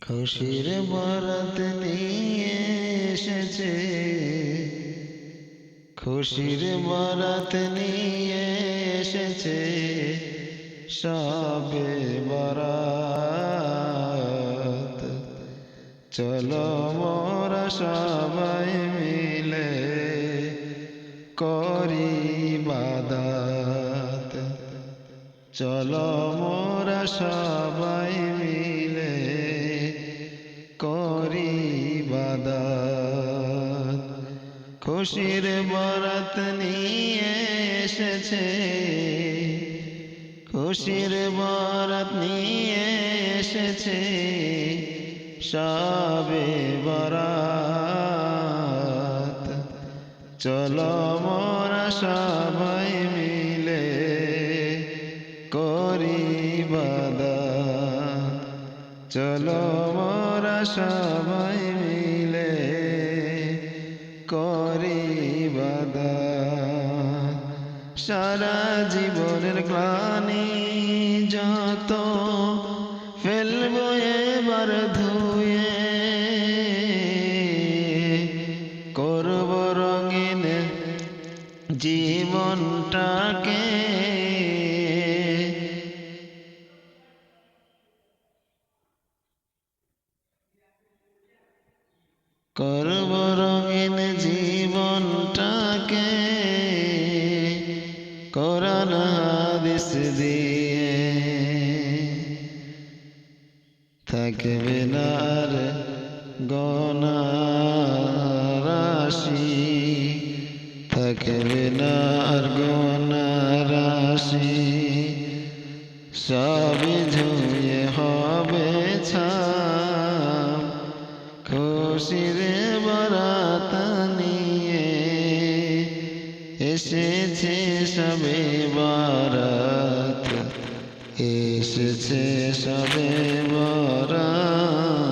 খুশির বরাত নিয়ে এসেছে, খুশির বরাত নিয়ে এসেছে শবে বরাত। চলো মোরা সবাই মিলে করি ইবাদত, চলো মোরা সবাই মিলে করি ইবাদত। খুশির বরাত নিয়ে এসেছে, খুশির বরাত নিয়ে এসেছে শবে বরাত। চলো মোরা সবাই মিলে করি ইবাদত, চলো মোরা সবাই মিলে করি ইবাদত। সারা জীবনের গ্লানি যত ফেলবো এবার ধুয়ে, করব রঙিন জীবনটাকে। করব রঙিন জীবনটাকে কোরআন হাদিস দিয়ে। থাকবে না আর গুনাহ রাশি, থাকবে না আর গুনাহ রাশি। সবই ধুয়ে হবে ছাপ, খুশির বরাত নিয়ে এসেছে শবে বরাত, এসেছে শবে বরাত।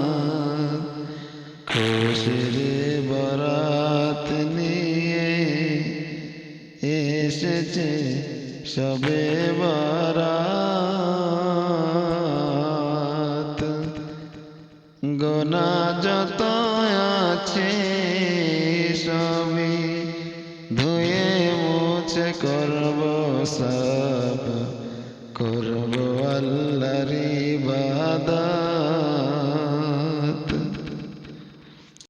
খুশির বরাত নিয়ে এসেছে শবে বরাত। গুনাহ যত আছে সবই ধুয়ে মুছে করব সব, করব আল্লাহর ইবাদত।